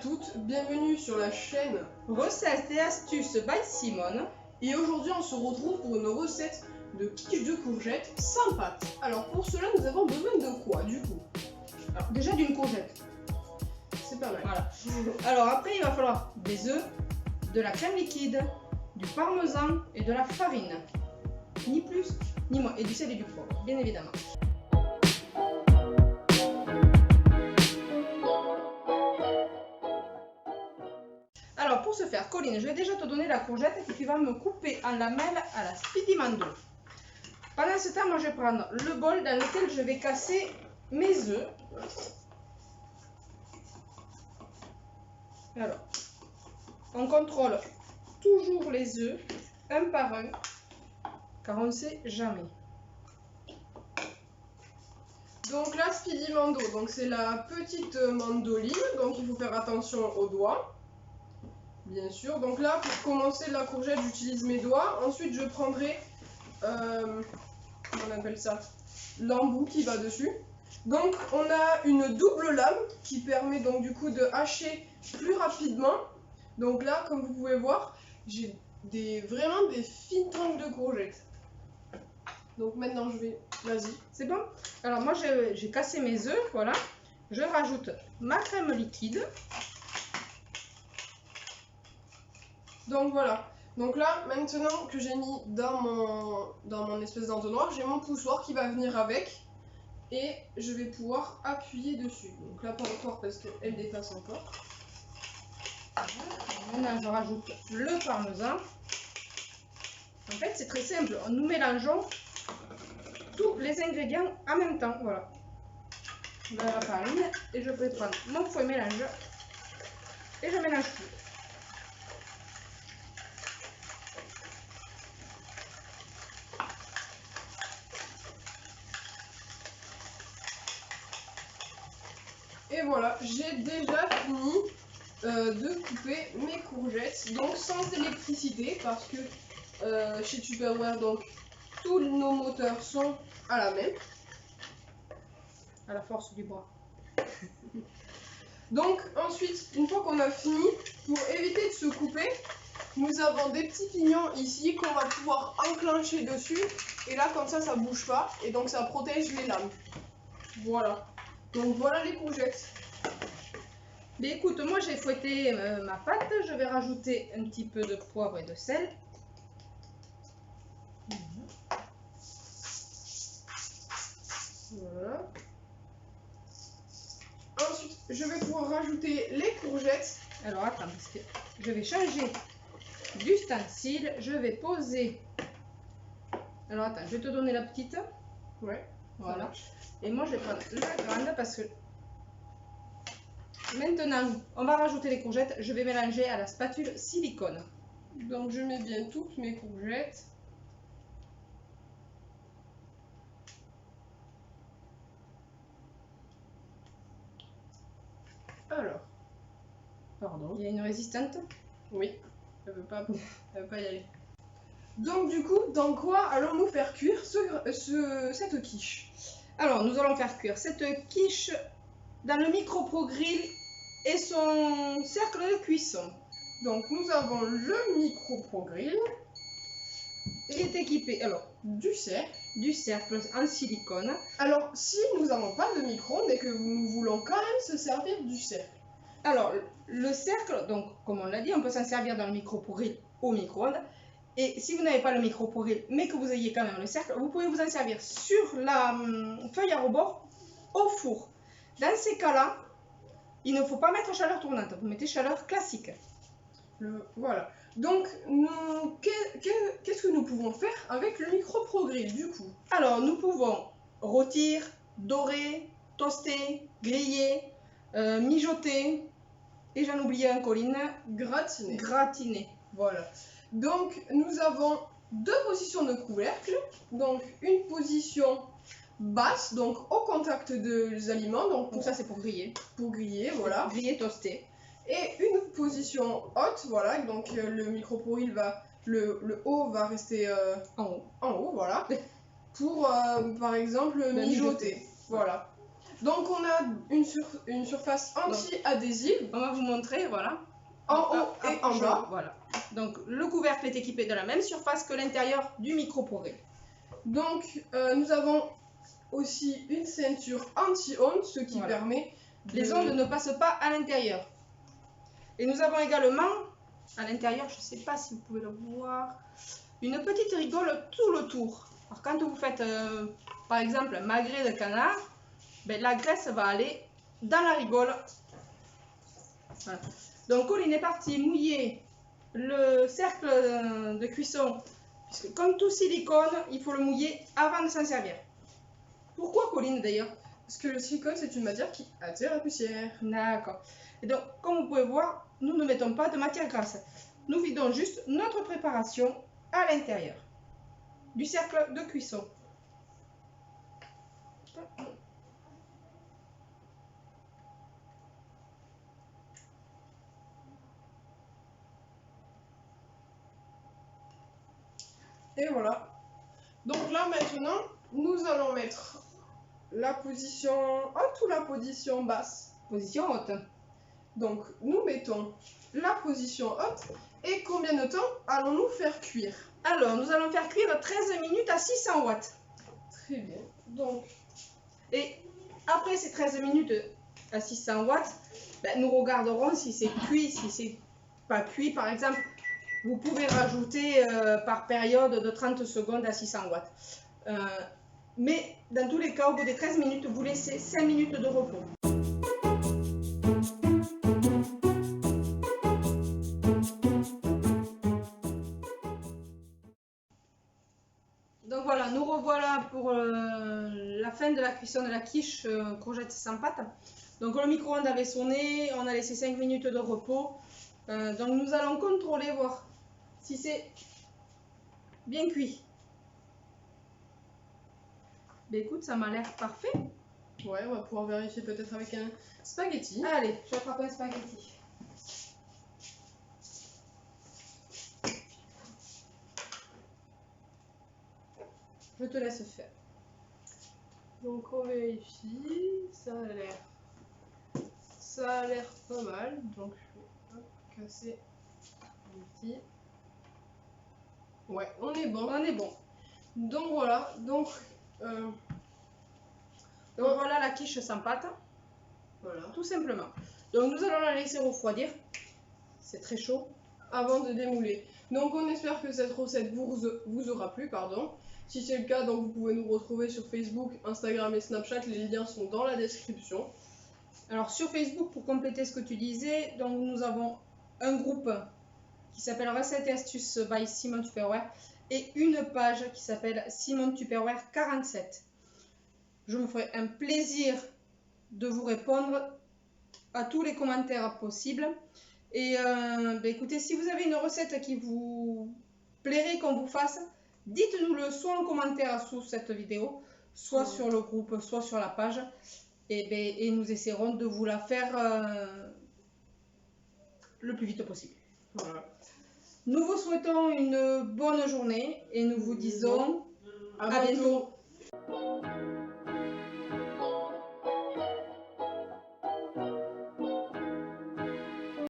toutes, bienvenue sur la chaîne Recettes et astuces by Simone. Et aujourd'hui on se retrouve pour une recette de quiche de courgettes sans pâte. Alors pour cela nous avons besoin de quoi du coup? Alors, déjà d'une courgette. C'est pas mal. Voilà. Alors après il va falloir des œufs, de la crème liquide, du parmesan et de la farine. Ni plus ni moins. Et du sel et du poivre, bien évidemment. Alors pour ce faire, Colline, je vais déjà te donner la courgette et tu vas me couper en lamelles à la Speedy Mando. Pendant ce temps, moi je vais prendre le bol dans lequel je vais casser mes œufs. Alors, on contrôle toujours les œufs, un par un, car on ne sait jamais. Donc la Speedy Mando, donc c'est la petite mandoline, donc il faut faire attention aux doigts. Bien sûr, donc là pour commencer la courgette j'utilise mes doigts, ensuite je prendrai, comment on appelle ça, l'embout qui va dessus. Donc on a une double lame qui permet donc du coup de hacher plus rapidement. Donc là comme vous pouvez voir, j'ai vraiment des fines tranches de courgettes. Donc maintenant je vais, vas-y. C'est bon? Alors moi j'ai cassé mes œufs, voilà. Je rajoute ma crème liquide. Donc voilà, donc là maintenant que j'ai mis dans mon espèce d'entonnoir, j'ai mon poussoir qui va venir avec et je vais pouvoir appuyer dessus. Donc là pas encore parce qu'elle dépasse encore. Maintenant je rajoute le parmesan. En fait c'est très simple, nous mélangeons tous les ingrédients en même temps, voilà. De la farine et je vais prendre mon fouet mélangeur et je mélange tout. Et voilà, j'ai déjà fini de couper mes courgettes, donc sans électricité parce que chez Tupperware, donc tous nos moteurs sont à la même. À la force du bras. Donc ensuite, une fois qu'on a fini, pour éviter de se couper, nous avons des petits pignons ici qu'on va pouvoir enclencher dessus. Et là, comme ça bouge pas et donc ça protège les lames. Voilà. Donc voilà les courgettes. Mais écoute, moi j'ai fouetté ma pâte, je vais rajouter un petit peu de poivre et de sel. Voilà. Ensuite, je vais pouvoir rajouter les courgettes. Alors attends, parce que je vais changer d'ustensile, je vais poser. Alors attends, je vais te donner la petite. Ouais. Voilà. Et moi je vais prendre la grande parce que maintenant on va rajouter les courgettes. Je vais mélanger à la spatule silicone. Donc je mets bien toutes mes courgettes. Alors. Pardon. Il y a une résistante. Oui. Elle veut pas y aller. Donc du coup, dans quoi allons-nous faire cuire cette quiche? Alors nous allons faire cuire cette quiche dans le micro-pro-grill et son cercle de cuisson. Donc nous avons le micro-pro-grill qui est équipé du cercle en silicone. Alors si nous n'avons pas de micro-ondes et que nous voulons quand même se servir du cercle. Alors le cercle, donc comme on l'a dit, on peut s'en servir dans le micro-pro-grill au micro-ondes. Et si vous n'avez pas le micro-pro-grill mais que vous ayez quand même le cercle, vous pouvez vous en servir sur la feuille à rebord au four. Dans ces cas-là, il ne faut pas mettre chaleur tournante, vous mettez chaleur classique. Voilà. Donc, qu'est-ce que nous pouvons faire avec le micro-pro-grill du coup? Alors, nous pouvons rôtir, dorer, toaster, griller, mijoter, et j'en oublie un, Colline, gratiner. Voilà. Donc, nous avons deux positions de couvercle. Donc, une position basse, donc au contact des aliments. Donc ça, c'est pour griller. Pour griller, voilà. Griller, toaster. Et une position haute, voilà. Donc, le micro-pro-grill va, le haut va rester en haut, voilà. Pour, par exemple, mijoter. Voilà. Donc on a une surface anti-adhésive On va vous montrer, voilà. en haut et en bas. Voilà. Donc le couvercle est équipé de la même surface que l'intérieur du micro-pour-grill. Donc nous avons aussi une ceinture anti-ondes, ce qui Voilà. permet Les ondes ne passent pas à l'intérieur. Et nous avons également, à l'intérieur, je ne sais pas si vous pouvez le voir, une petite rigole tout le tour. Alors quand vous faites, par exemple, un magret de canard, ben, la graisse va aller dans la rigole. Voilà. Donc Colline est partie mouiller le cercle de cuisson, puisque comme tout silicone, il faut le mouiller avant de s'en servir. Pourquoi Colline d'ailleurs? Parce que le silicone, c'est une matière qui attire la poussière. D'accord. Et donc, comme vous pouvez voir, nous ne mettons pas de matière grasse. Nous vidons juste notre préparation à l'intérieur du cercle de cuisson. Et voilà. Donc là maintenant, nous allons mettre la position haute ou la position basse. Position haute. Donc nous mettons la position haute et combien de temps allons-nous faire cuire? Alors, nous allons faire cuire 13 minutes à 600 watts. Très bien. Donc, et après ces 13 minutes à 600 watts, ben, nous regarderons si c'est cuit, si c'est pas cuit. Par exemple, vous pouvez rajouter par période de 30 secondes à 600 watts. Mais dans tous les cas, au bout des 13 minutes, vous laissez 5 minutes de repos. Donc voilà, nous revoilà pour la fin de la cuisson de la quiche courgette sans pâte. Donc le micro-ondes avait sonné, on a laissé 5 minutes de repos. Donc nous allons contrôler, voir si c'est bien cuit. Ben écoute, ça m'a l'air parfait. Ouais, on va pouvoir vérifier peut-être avec un spaghetti. Allez, je vais attraper un spaghetti. Je te laisse faire. Donc on vérifie, ça a l'air pas mal. Donc je vais casser un petit. Ouais, on est bon. On est bon. Donc voilà, donc voilà la quiche sans pâte. Voilà. Tout simplement. Donc nous allons la laisser refroidir. C'est très chaud. Avant de démouler. Donc on espère que cette recette vous aura plu, pardon. Si c'est le cas, donc vous pouvez nous retrouver sur Facebook, Instagram et Snapchat. Les liens sont dans la description. Alors sur Facebook, pour compléter ce que tu disais, donc nous avons un groupe qui s'appelle Recettes et Astuces by Simon Tupperware et une page qui s'appelle Simon Tupperware 47. Je me ferai un plaisir de vous répondre à tous les commentaires possibles. Et écoutez, si vous avez une recette qui vous plairait qu'on vous fasse, dites-nous-le soit en commentaire sous cette vidéo, soit sur le groupe, soit sur la page. Et nous essaierons de vous la faire le plus vite possible. Voilà. Nous vous souhaitons une bonne journée et nous vous disons à bientôt.